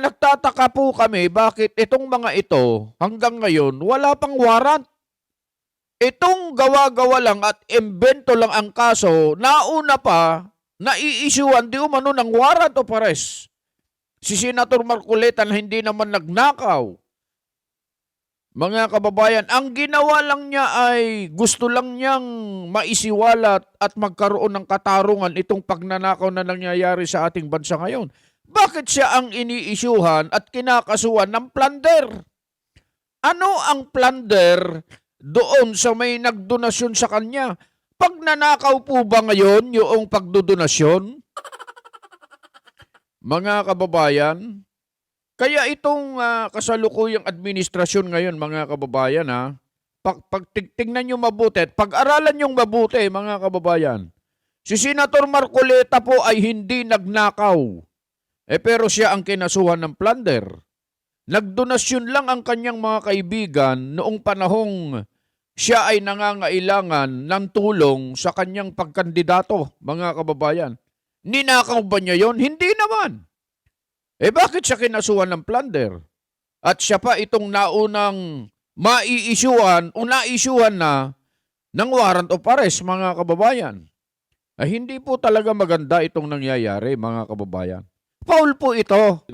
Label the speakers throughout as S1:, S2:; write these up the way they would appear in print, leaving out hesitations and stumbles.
S1: Nagtataka po kami bakit itong mga ito hanggang ngayon wala pang warrant. Itong gawa-gawa lang at imbento lang ang kaso, nauna pa, nai-issuean di umano ng warrant of arrest. Si Senator Marcoleta na hindi naman nagnakaw. Mga kababayan, ang ginawa lang niya ay gusto lang niyang maisiwalat at magkaroon ng katarungan itong pagnanakaw na nangyayari sa ating bansa ngayon. Bakit siya ang iniisyuhan at kinakasuhan ng plunder? Ano ang plunder doon sa may nagdonasyon sa kanya? Pagnanakaw po ba ngayon yung pagdodonasyon? Mga kababayan, kaya itong kasalukuyang administrasyon ngayon, mga kababayan, tignan nyo mabuti at pag-aralan nyo mabuti, mga kababayan. Si Senator Marcoleta po ay hindi nagnakaw. Pero siya ang kinasuhan ng plunder. Nagdonasyon lang ang kanyang mga kaibigan noong panahong siya ay nangangailangan ng tulong sa kanyang pagkandidato, mga kababayan. Ninakaw ba niya yon? Hindi naman. Bakit siya kinasuhan ng plunder? At siya pa itong naunang mai-issuean o na-issuean na ng warrant of arrest, mga kababayan. Hindi po talaga maganda itong nangyayari, mga kababayan. Foul po ito.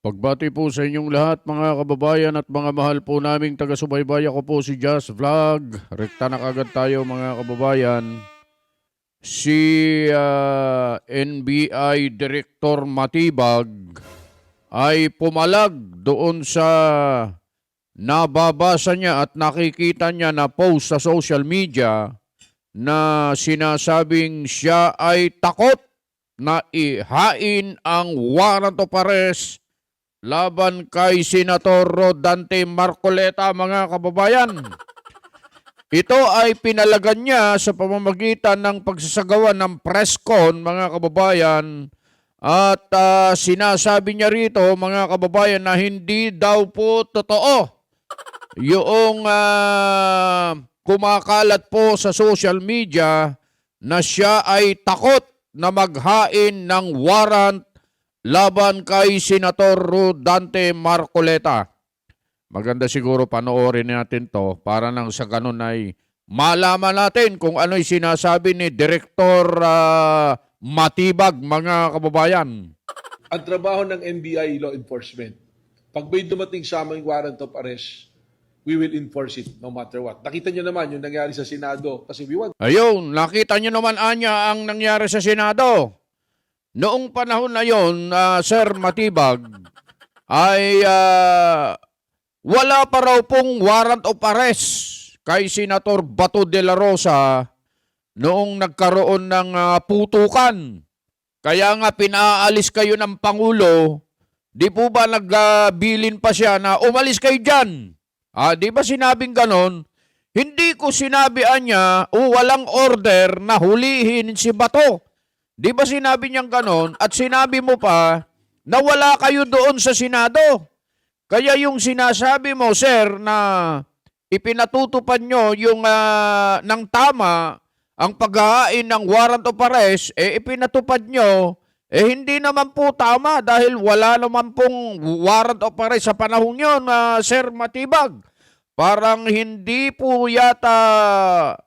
S1: Pagbati po sa inyong lahat, mga kababayan at mga mahal po naming taga-subaybay. Ako po si Just Vlog. Rekta na kagad tayo, mga kababayan. Si NBI Director Matibag ay pumalag doon sa nababasa niya at nakikita niya na post sa social media na sinasabing siya ay takot na ihain ang warrant of arrest laban kay Senator Rodante Marcoleta, mga kababayan. Ito ay pinalagan niya sa pamamagitan ng pagsasagawa ng press con, mga kababayan. At sinasabi niya rito, mga kababayan, na hindi daw po totoo yung kumakalat po sa social media na siya ay takot na maghain ng warrant laban kay Senator Rodante Marcoleta. Maganda siguro panoorin natin to para nang sa ganun ay malaman natin kung ano'y sinasabi ni Director Matibag, mga kababayan.
S2: Ang trabaho ng NBI Law Enforcement, pag may dumating sa aming warrant of arrest, we will enforce it no matter what. Nakita nyo naman yung nangyari sa Senado kasi we want.
S1: Ayun, nakita nyo naman anya ang nangyari sa Senado. Noong panahon na yon, Sir Matibag, ay wala pa raw pong warrant of arrest kay Senator Bato de la Rosa noong nagkaroon ng putukan. Kaya nga pinaalis kayo ng Pangulo, di po ba nagbilin pa siya na umalis kayo dyan? Di ba sinabing ganon? Hindi ko sinabihan niya walang order na hulihin si Bato. Di ba sinabi niyang ganon? At sinabi mo pa na wala kayo doon sa Senado. Kaya yung sinasabi mo, sir, na ipinatutupad nyo yung ng tama ang paghahain ng warrant of arrest, ipinatupad nyo, hindi naman po tama dahil wala naman pong warrant of arrest sa panahon yun, Sir Matibag. Parang hindi po yata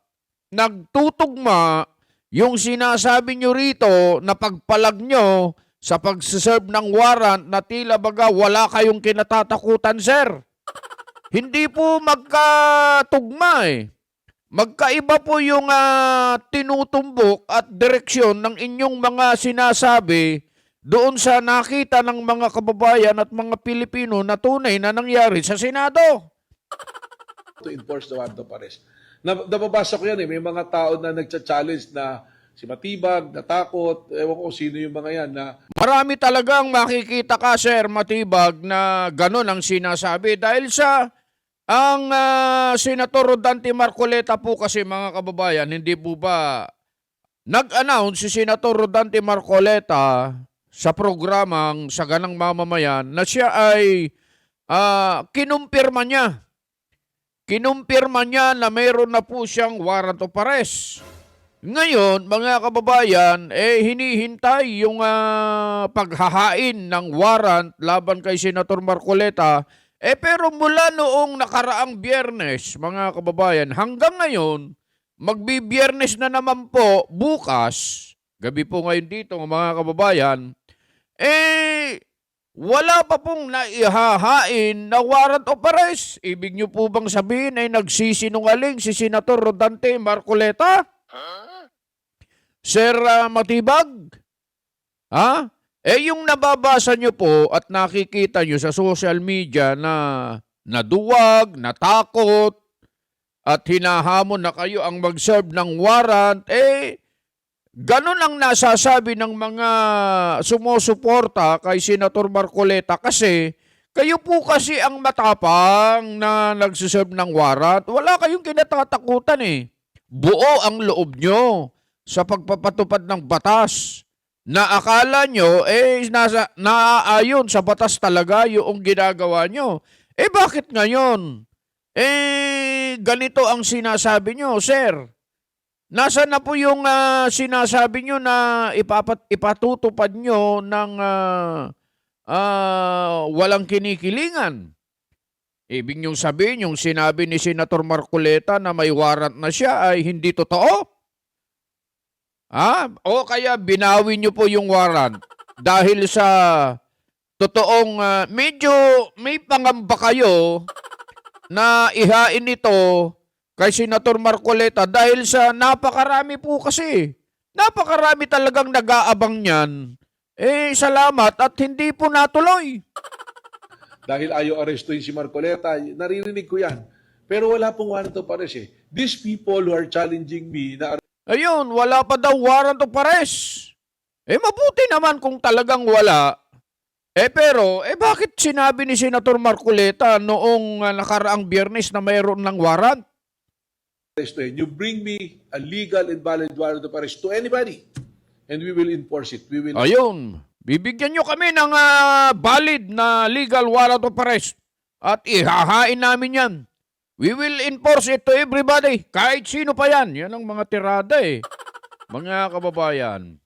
S1: nagtutugma yung sinasabi nyo rito na pagpalag nyo sa pagsiserve ng warrant na tila baga wala kayong kinatatakutan, sir. Hindi po magkatugma eh. Magkaiba po yung tinutumbok at direksyon ng inyong mga sinasabi doon sa nakita ng mga kababayan at mga Pilipino na tunay na nangyari sa Senado.
S2: To enforce the warrant of arrest. Nababasa ko yan eh. May mga tao na nagcha-challenge na si Matibag, natakot. Ewan ko sino yung mga yan na...
S1: Marami talagang makikita ka, Sir Matibag, na gano'n ang sinasabi. Dahil sa ang Senator Rodante Marcoleta po kasi, mga kababayan, hindi po ba nag-announce si Senator Rodante Marcoleta sa programang Saganang Mamamayan na siya ay kinumpirma niya kinumpirma niya na mayroon na po siyang warrant of arrest. Ngayon, mga kababayan, hinihintay yung paghahain ng warrant laban kay Senator Marcoleta. Pero mula noong nakaraang Biyernes, mga kababayan, hanggang ngayon, magbibiyernes na naman po bukas, gabi po ngayon dito mga kababayan, wala pa pong naihahain na warrant of arrest. Ibig nyo po bang sabihin ay nagsisinungaling si Senator Rodante Marcoleta? Sir Matibag? Ha? Yung nababasa nyo po at nakikita nyo sa social media na naduwag, natakot, at hinahamon na kayo ang mag-serve ng warrant, ganun ang nasasabi ng mga sumusuporta kay Senator Marcoleta kasi kayo po kasi ang matapang na nagsiserve ng warrant. Wala kayong kinatatakutan Buo ang loob nyo sa pagpapatupad ng batas na akala nyo naaayon sa batas talaga yung ginagawa nyo. Bakit ngayon? Ganito ang sinasabi nyo, sir. Nasaan na po yung sinasabi nyo na ipatutupad nyo ng walang kinikilingan? Ibig niyong sabihin, yung sinabi ni Senator Marcoleta na may warrant na siya ay hindi totoo? O kaya binawi niyo po yung warrant dahil sa totoong medyo may pangamba kayo na ihain ito kay Senator Marcoleta dahil sa napakarami po kasi. Napakarami talagang nag-aabang niyan. Salamat at hindi po natuloy.
S2: Dahil ayaw arestuin si Marcoleta, naririnig ko yan. Pero wala pong warrant of arrest These people who are challenging me na
S1: ayun, wala pa daw warrant of arrest. Mabuti naman kung talagang wala. Pero, bakit sinabi ni Senator Marcoleta noong nakaraang Biyernes na mayroon ng warrant?
S2: you bring me a legal and valid warrant of arrest to anybody and we will enforce it. We will.
S1: Ayun, bibigyan nyo kami ng valid na legal warrant of arrest at ihahain namin yan. We will enforce it to everybody. Kahit sino pa yan. Yan ang mga tirada Mga kababayan.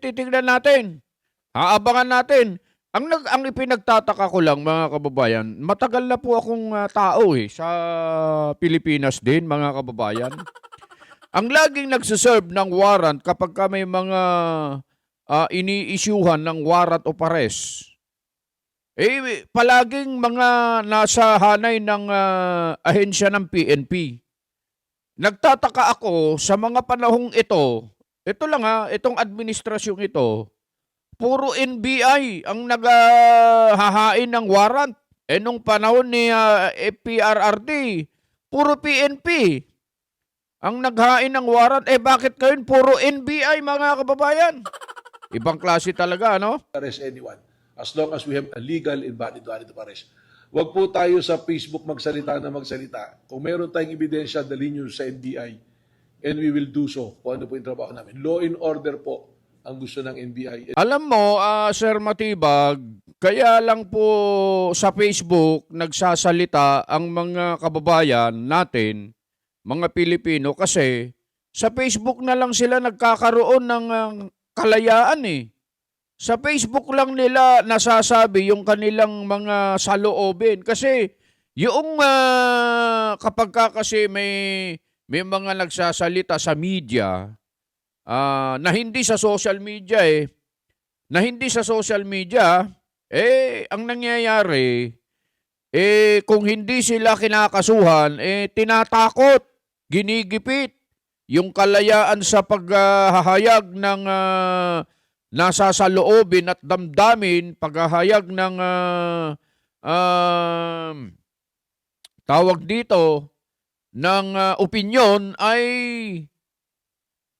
S1: Titignan natin. Aabangan natin. Ang ipinagtataka ko lang mga kababayan, matagal na po akong tao sa Pilipinas din mga kababayan. Ang laging nagsiserve ng warrant kapag may mga ini-issuehan ng warrant of arrest. Palaging mga nasa hanay ng ahensya ng PNP. Nagtataka ako sa mga panahong ito lang itong administrasyong ito, puro NBI ang naghahain ng warrant. Nung panahon ni PRRD, puro PNP ang naghain ng warrant. Bakit kayo puro NBI mga kababayan? Ibang klase talaga, no?
S2: Arrest anyone. As long as we have a legal and valid warrant of arrest. Huwag po tayo sa Facebook magsalita. Kung meron tayong ebidensya, dalhin nyo sa NBI and we will do so kung ano po yung trabaho namin. Law and order po ang gusto ng NBI.
S1: Alam mo, Sir Matibag, kaya lang po sa Facebook nagsasalita ang mga kababayan natin, mga Pilipino, kasi sa Facebook na lang sila nagkakaroon ng kalayaan Sa Facebook lang nila nasasabi yung kanilang mga saloobin. Kasi yung kapag kasi may mga nagsasalita sa media na hindi sa social media ang nangyayari kung hindi sila kinakasuhan tinatakot, ginigipit yung kalayaan sa paghahayag ng nasa saloobin at damdamin, paghahayag ng tawag dito ng opinyon ay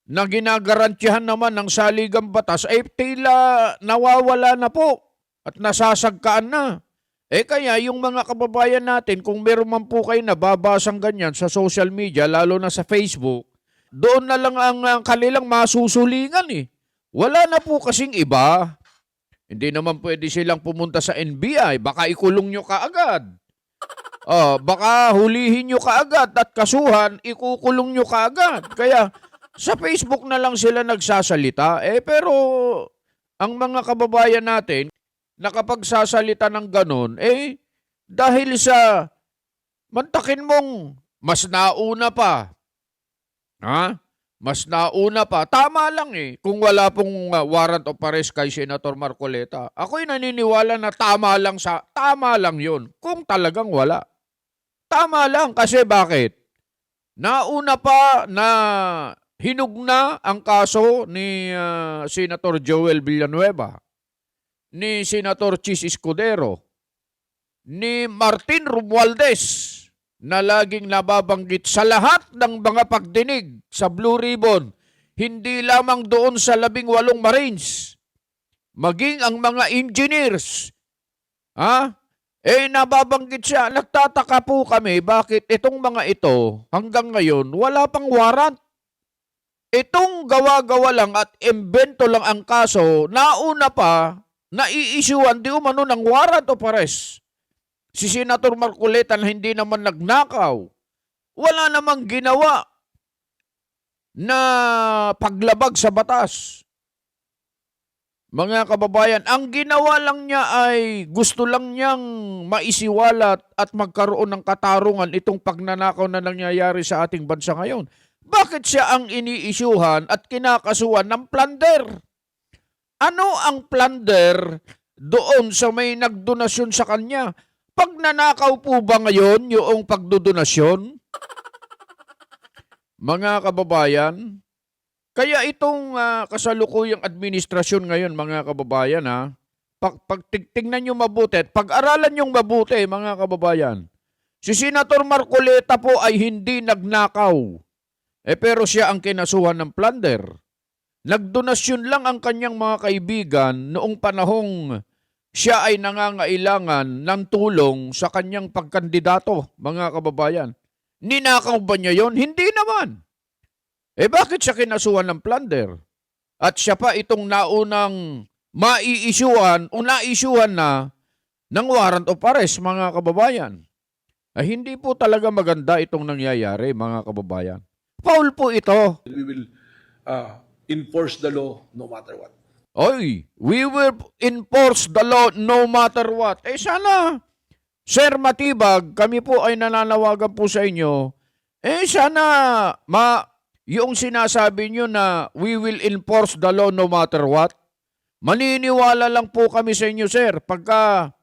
S1: na ginagarantihan naman ng saligang batas tila nawawala na po at nasasagkaan na. Kaya yung mga kababayan natin, kung meron man po kayo nababasang ganyan sa social media, lalo na sa Facebook, doon na lang ang kanilang masusulingan Wala na po kasing iba. Hindi naman pwede silang pumunta sa NBI. Baka ikulong nyo kaagad. Baka hulihin nyo kaagad at kasuhan, ikukulong nyo kaagad. Kaya sa Facebook na lang sila nagsasalita. Pero ang mga kababayan natin, nakapagsasalita ng ganun, dahil sa mantakin mong mas nauna pa, ha? Mas nauna pa. Tama lang kung wala pong warrant of arrest kay Senator Marcoleta. Ako'y naniniwala na tama lang yun. Kung talagang wala. Tama lang kasi bakit? Nauna pa na hinugna ang kaso ni Senator Joel Villanueva, ni Senator Chis Escudero, ni Martin Romualdez, na laging nababanggit sa lahat ng mga pagdinig sa Blue Ribbon, hindi lamang doon sa 18 Marines, maging ang mga engineers, nababanggit siya. Nagtataka po kami bakit itong mga ito hanggang ngayon wala pang warrant. Itong gawa-gawa lang at imbento lang ang kaso, nauna pa, nai-issuean di umano ng warrant of arrest. Si Senator Marcoleta na hindi naman nagnakaw, wala namang ginawa na paglabag sa batas. Mga kababayan, ang ginawa lang niya ay gusto lang niyang maisiwalat at magkaroon ng katarungan itong pagnanakaw na nangyayari sa ating bansa ngayon. Bakit siya ang iniisyuhan at kinakasuhan ng plunder? Ano ang plunder doon sa may nagdonasyon sa kanya? Pagnanakaw po ba ngayon yung pagdodonasyon? Mga kababayan, kaya itong kasalukuyang administrasyon ngayon, mga kababayan, tignan nyo mabuti at pag-aralan nyo mabuti, mga kababayan. Si Senator Marcoleta po ay hindi nagnakaw. Pero siya ang kinasuhan ng plunder. Nagdonasyon lang ang kanyang mga kaibigan noong panahong siya ay nangangailangan ng tulong sa kanyang pagkandidato, mga kababayan. Ninakaw ba niya yon? Hindi naman. Bakit siya kinasuhan ng plunder? At siya pa itong naunang mai-issuean o na-issuean na ng warrant of arrest, mga kababayan. Hindi po talaga maganda itong nangyayari, mga kababayan. Foul po ito.
S2: We will enforce the law no matter what.
S1: We will enforce the law no matter what. Sana, Sir Matibag, kami po ay nananawagan po sa inyo. Sana, yung sinasabi nyo na we will enforce the law no matter what, maniniwala lang po kami sa inyo, sir. Pagka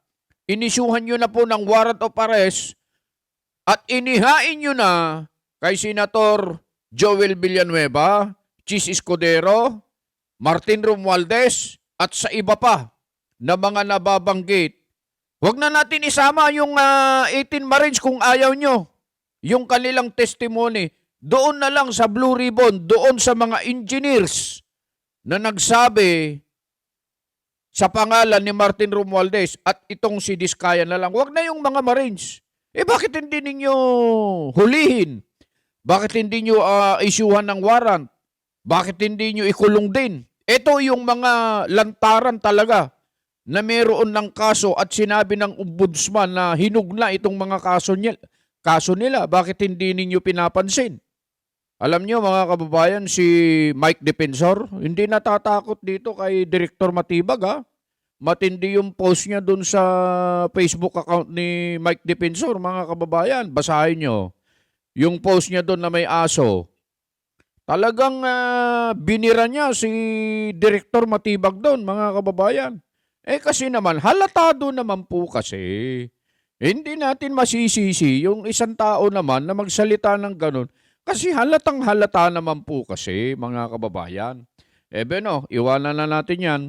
S1: inisyuhan nyo na po ng warrant of arrest at inihain nyo na kay Senator Joel Villanueva, Chis Escudero, Martin Romualdez, at sa iba pa na mga nababanggit. Huwag na natin isama yung 18 Marines kung ayaw nyo. Yung kanilang testimony, doon na lang sa Blue Ribbon, doon sa mga engineers na nagsabi sa pangalan ni Martin Romualdez at itong si Diskaya na lang. Huwag na yung mga Marines. Bakit hindi ninyo hulihin? Bakit hindi nyo isyuhan ng warrant? Bakit hindi nyo ikulong din? Ito yung mga lantaran talaga na meron ng kaso at sinabi ng ombudsman na hinugna itong mga kaso nila. Bakit hindi ninyo pinapansin? Alam nyo mga kababayan, si Mike Defensor, hindi natatakot dito kay Director Matibag. Matindi yung post niya dun sa Facebook account ni Mike Defensor, mga kababayan. Basahin nyo. Yung post niya dun na may aso. Talagang binira niya si Director Matibag doon, mga kababayan. Kasi naman, halatado naman po kasi. Hindi natin masisisi yung isang tao naman na magsalita ng ganun. Kasi halatang halata naman po kasi, mga kababayan. Iwanan na natin yan.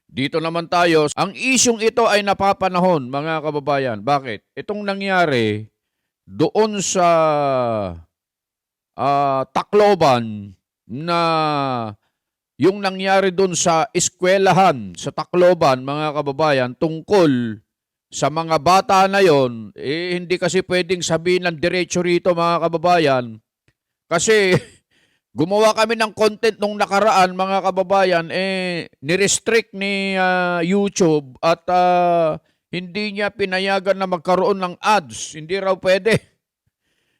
S1: Dito naman tayo. Ang isyong ito ay napapanahon, mga kababayan. Bakit? Itong nangyari doon sa Tacloban na yung nangyari doon sa eskwelahan sa Tacloban, mga kababayan, tungkol sa mga bata na yon, hindi kasi pwedeng sabihin ng diretso rito, mga kababayan, kasi gumawa kami ng content nung nakaraan, mga kababayan, nirestrict ni YouTube at hindi niya pinayagan na magkaroon ng ads. Hindi raw pwede.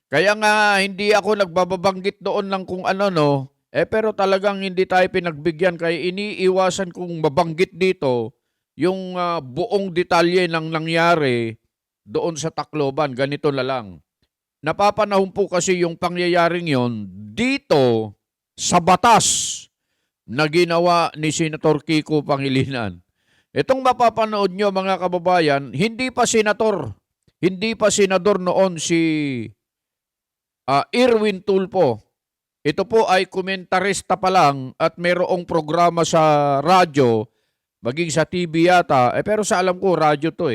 S1: Kaya nga hindi ako nagbababanggit doon ng kung ano no. Pero talagang hindi tayo pinagbigyan kaya iniiwasan kong mabanggit dito yung buong detalye ng nangyari doon sa Tacloban. Ganito na lang. Napapanahon po kasi yung pangyayaring yon dito sa batas na ginawa ni Senator Kiko Pangilinan. Itong mapapanood nyo mga kababayan, hindi pa senator. Hindi pa senador noon si Erwin Tulfo. Ito po ay komentarista pa lang at mayroong programa sa radyo, maging sa TV yata. Pero sa alam ko, radyo to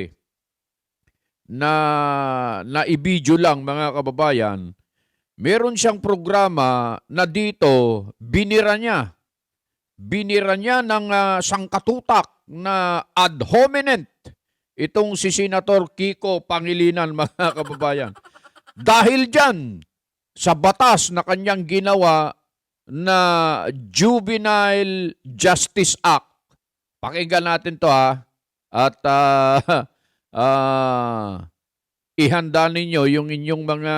S1: na i-video lang mga kababayan. Meron siyang programa na dito, binira niya ng sangkatutak na ad hominem itong si Senator Kiko Pangilinan mga kababayan. Dahil dyan sa batas na kanyang ginawa na Juvenile Justice Act. Pakinggan natin to at ihanda ninyo yung inyong mga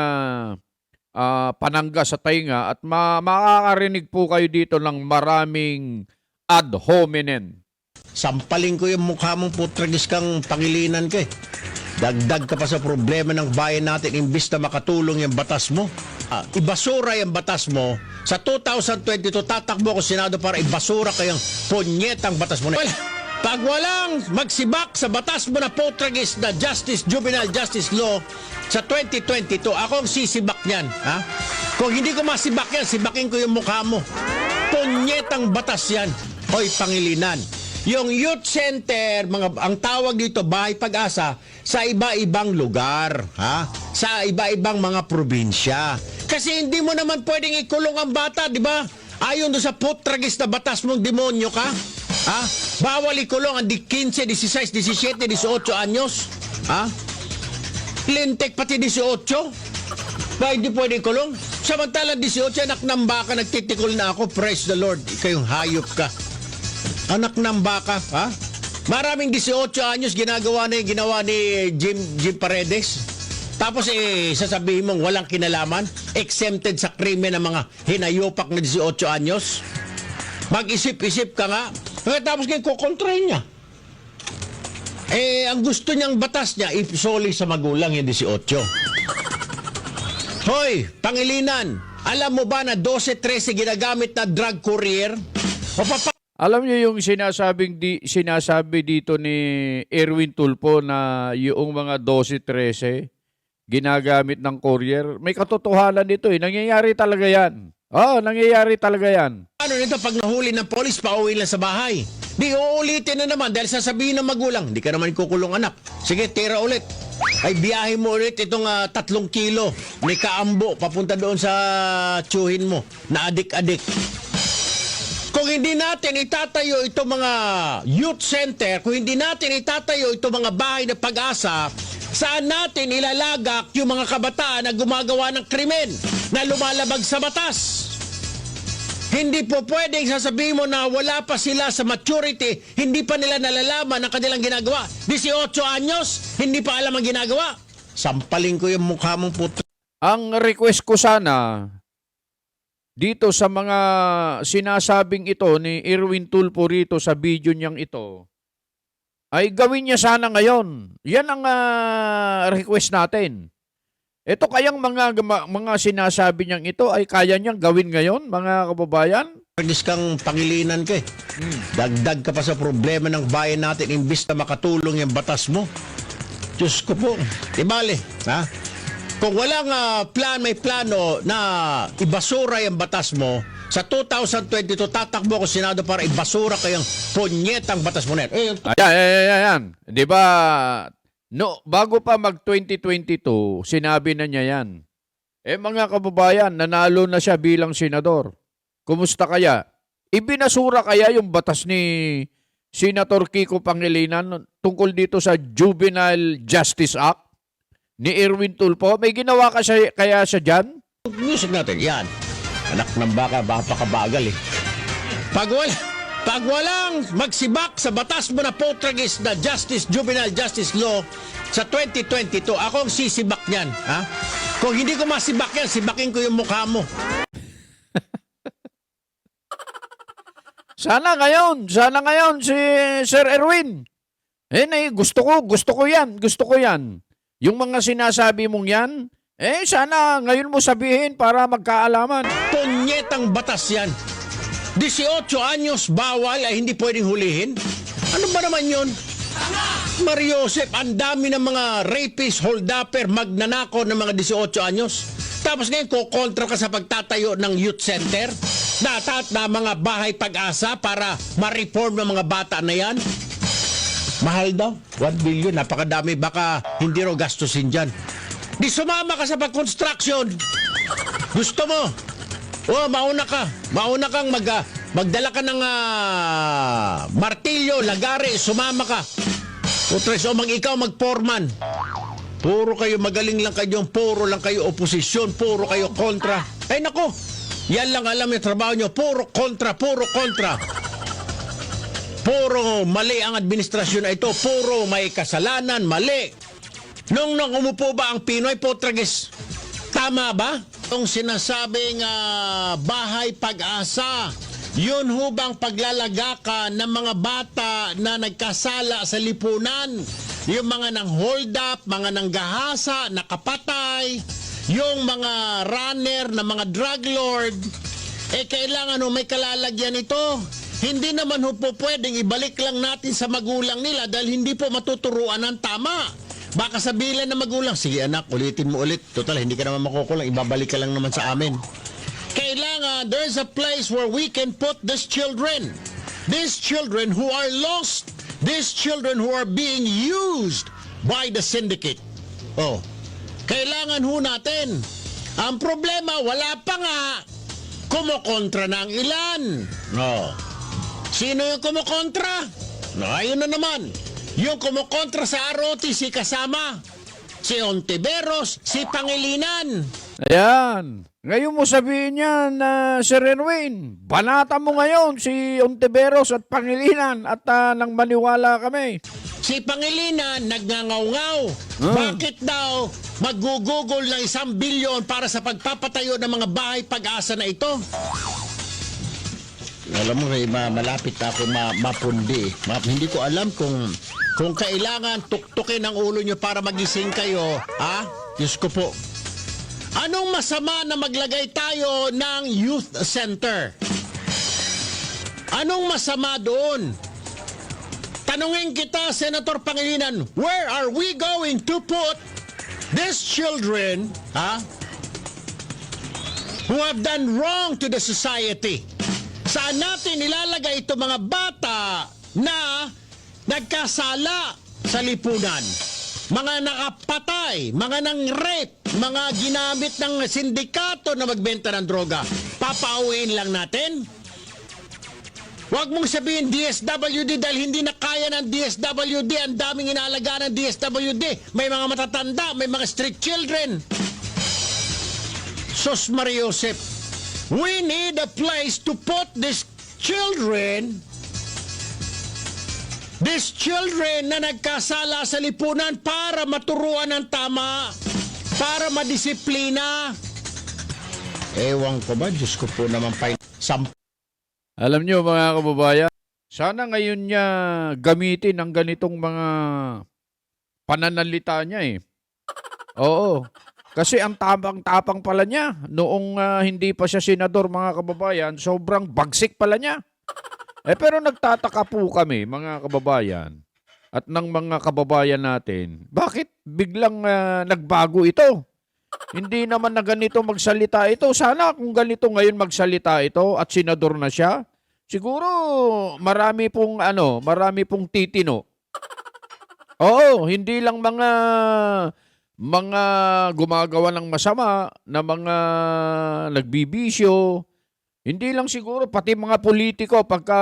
S1: panangga sa tainga at makakarinig po kayo dito ng maraming ad hominem.
S3: Sampaling ko yung mukha mong putragis kang Pangilinan ka eh. Dagdag ka pa sa problema ng bayan natin imbis na makatulong yung batas mo. Ibasura yung batas mo. Sa 2022, tatakbo ko Senado para ibasura kayong punyetang batas mo. Well, pag walang magsibak sa batas mo na putragis na Juvenile Justice Law sa 2022, ako ang sisibak niyan. Kung hindi ko masibak yan, sibakin ko yung mukha mo. Punyetang batas yan. Hoy, Pangilinan. Yung youth center, ang tawag dito, Bahay Pag-asa, sa iba-ibang lugar, sa iba-ibang mga probinsya. Kasi hindi mo naman pwedeng ikulong ang bata, di ba? Ayon doon sa putragis na batas mong demonyo ka. Bawal ikulong ang 15, 16, 17, 18 anyos. Lintek pati 18. Ba, hindi pwede ikulong? Samantala 18, anak ng baka, nagtitikol na ako. Praise the Lord. Ikayong hayop ka. Anak ng baka, Maraming 18 anyos ginawa ni Jim Paredes. Tapos sasabihin mong walang kinalaman, exempted sa krimen ng mga hinayopak na 18 anyos. Mag-isip-isip ka nga. Tapos ngayon kukontrahin niya. Ang gusto niyang batas niya, isoli sa magulang yung 18. Hoy, Pangilinan, alam mo ba na 12-13 ginagamit na drug courier?
S1: Alam niyo yung sinasabi dito ni Erwin Tulfo na yung mga 12-13 ginagamit ng courier. May katotohanan dito Nangyayari talaga yan. Nangyayari talaga yan.
S3: Ano nito pag nahuli ng polis, pauwi lang sa bahay. Di uulitin na naman dahil sasabihin ng magulang, hindi ka naman kukulong anak. Sige, tira ulit. Ay biyahe mo ulit itong 3 kilo ni Kaambo papunta doon sa tsuhin mo na adik-adik. Kung hindi natin itatayo itong mga youth center, kung hindi natin itatayo itong mga bahay na pag-asa, saan natin ilalagak yung mga kabataan na gumagawa ng krimen, na lumalabag sa batas? Hindi po pwedeng sasabihin mo na wala pa sila sa maturity, hindi pa nila nalalaman ang kanilang ginagawa. 18 anyos, hindi pa alam ang ginagawa. Sampaling ko yung mukha mong puto.
S1: Ang request ko sana dito sa mga sinasabing ito ni Erwin Tulfo rito sa video niyang ito, ay gawin niya sana ngayon. Yan ang request natin. Ito kayang mga sinasabi niyang ito ay kaya niyang gawin ngayon, mga kababayan?
S3: Pagis kang Pangilinan ka eh. Dagdag ka pa sa problema ng bayan natin imbis na makatulong yung batas mo. Diyos ko po. Ibale, Kung walang may plano na ibasura yung batas mo, sa 2022 tatakbo ko Senado para ibasura kayong punyetang batas mo net.
S1: Ayan. Di ba, bago pa mag-2022, sinabi na niya yan. Mga kababayan, nanalo na siya bilang senador. Kumusta kaya? Ibinasura kaya yung batas ni Senator Kiko Pangilinan tungkol dito sa Juvenile Justice Act ni Erwin Tulfo? May ginawa kaya siya dyan?
S3: Music natin, yan. Anak ng baka, baka pakabagal eh. Pag walang magsibak sa batas mo na Poltergeist na Juvenile Justice Law sa 2022, ako ang sisibak niyan. Ha? Kung hindi ko masibak yan, sibakin ko yung mukha mo.
S1: Sana ngayon si Sir Erwin. Gusto ko yan. Yung mga sinasabi mong yan, sana ngayon mo sabihin para magkaalaman.
S3: Punyetang batas yan. 18 anyos bawal ay hindi pwedeng hulihin. Ano ba naman yun? Mariosep, ang dami ng mga rapist, hold-upper, magnanako ng mga 18 anyos. Tapos ngayon, kukontra ka sa pagtatayo ng youth center na mga bahay pag-asa para ma-reform ng mga bata na yan. Mahal daw. 1 billion, napakadami. Baka hindi raw gastusin dyan. Di sumama ka sa pag-construction. Gusto mo? Mauna ka. Mauna kang magdala ka ng martilyo, lagari, sumama ka. Putres, ikaw mag-foreman. Puro kayo magaling lang kayo, puro lang kayo oposisyon, puro kayo kontra. Ay nako, yan lang alam yung trabaho nyo, puro kontra. Puro mali ang administrasyon na ito, puro may kasalanan, mali. Nung umupo ba ang Pinoy Poltergeist? Tama ba? Yung sinasabing bahay pag-asa, yun hubang paglalagaka ng mga bata na nagkasala sa lipunan, yung mga nang hold up, mga nang gahasa, nakapatay, yung mga runner na mga drug lord, kailangan may kalalagyan ito. Hindi naman po pwedeng ibalik lang natin sa magulang nila dahil hindi po matuturuan ng tama. Baka sabihin na magulang, sige anak, ulitin mo ulit. Total, hindi ka naman makukulang, ibabalik ka lang naman sa amin. Kailangan, there's a place where we can put these children. These children who are lost. These children who are being used by the syndicate. Kailangan natin. Ang problema, wala pa nga. Kumukontra ng ilan. Sino yung kumukontra? Ayun na naman. Yung kumukontra sa ROTC kasama. Si Ontiveros, si Pangilinan.
S1: Ayan. Ngayon mo sabihin yan, Sir Erwin. Banata mo ngayon si Ontiveros at Pangilinan at nang maniwala kami.
S3: Si Pangilinan nagngangaw-ngaw. Bakit daw mag-google ng 1 bilyon para sa pagpapatayo ng mga bahay pag-asa na ito? Alam mo, malapit ako mapundi. Hindi ko alam kung kailangan tuktukin ang ulo nyo para magising kayo. Diyos ko po. Anong masama na maglagay tayo ng youth center? Anong masama doon? Tanungin kita, Senator Pangilinan, where are we going to put these children who have done wrong to the society? Saan natin ilalagay ito mga bata na nagkasala sa lipunan? Mga nakapatay, mga nang-rape, mga ginamit ng sindikato na magbenta ng droga. Papauwiin lang natin? Huwag mong sabihin DSWD dahil hindi na kaya ng DSWD. Ang daming inaalagaan ng DSWD. May mga matatanda, may mga street children. Sos Mariosep, we need a place to put these children na nagkasala sa lipunan para maturuan ng tama, para madisiplina. Ewan ko ba, Diyos ko po naman
S1: Alam nyo mga kababayan, sana ngayon niya gamitin ang ganitong mga pananalita niya Oo. Kasi ang tapang-tapang pala niya noong hindi pa siya senador mga kababayan, sobrang bagsik pala niya. Pero nagtataka po kami mga kababayan at ng mga kababayan natin, bakit biglang nagbago ito? Hindi naman na ganito magsalita ito. Sana kung ganito ngayon magsalita ito at senador na siya, siguro marami pong titino. Oo, hindi lang mga gumagawa ng masama na mga nagbibisyo. Hindi lang siguro, pati mga politiko, pagka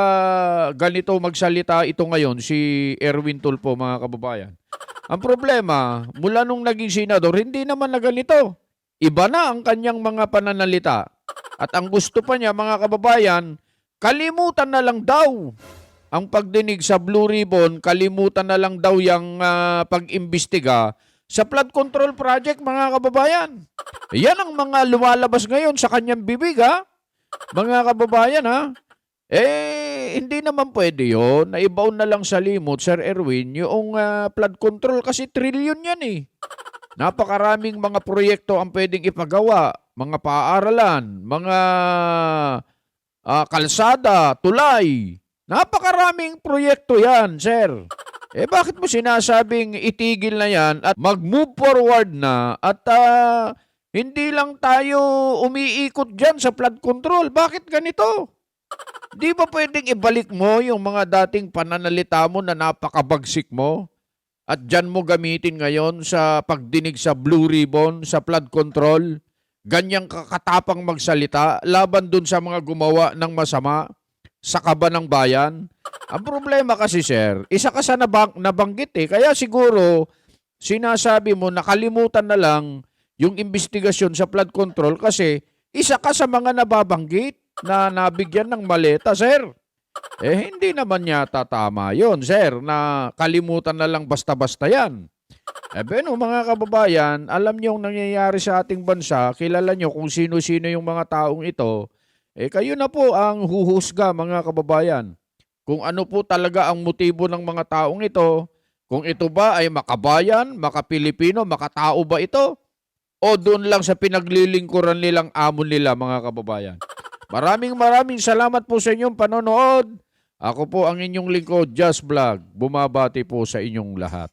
S1: ganito magsalita ito ngayon, si Erwin Tulfo, mga kababayan. Ang problema, mula nung naging senador, hindi naman na ganito. Iba na ang kanyang mga pananalita. At ang gusto pa niya, mga kababayan, kalimutan na lang daw ang pagdinig sa Blue Ribbon, kalimutan na lang daw yung pag-imbestiga sa flood control project, mga kababayan. Yan ang mga lumalabas ngayon sa kanyang bibig, ha? Mga kababayan, ha? Hindi naman pwede yun. Naibaon na lang sa limot, Sir Erwin, yung flood control kasi trillion yan eh. Napakaraming mga proyekto ang pwedeng ipagawa. Mga paaralan, mga kalsada, tulay. Napakaraming proyekto yan, sir. Bakit mo sinasabing itigil na yan at mag-move forward na at hindi lang tayo umiikot dyan sa flood control? Bakit ganito? Di ba pwedeng ibalik mo yung mga dating pananalita mo na napakabagsik mo at dyan mo gamitin ngayon sa pagdinig sa Blue Ribbon, sa flood control? Ganyang kakatapang magsalita laban dun sa mga gumawa ng masama sa kaban ng bayan. Ang problema kasi, sir, isa ka sa nabanggit eh. Kaya siguro, sinasabi mo, nakalimutan na lang yung investigasyon sa flood control kasi isa ka sa mga nababanggit na nabigyan ng maleta, sir. Hindi naman yata tama yun, sir, na kalimutan na lang basta-basta yan. Beno, mga kababayan, alam niyo ang nangyayari sa ating bansa, kilala niyo kung sino-sino yung mga taong ito, kayo na po ang huhusga, mga kababayan. Kung ano po talaga ang motibo ng mga taong ito, kung ito ba ay makabayan, makapilipino, makatao ba ito? O doon lang sa pinaglilingkuran nilang amon nila, mga kababayan. Maraming salamat po sa inyong panonood. Ako po ang inyong lingkod, Just Vlog. Bumabati po sa inyong lahat.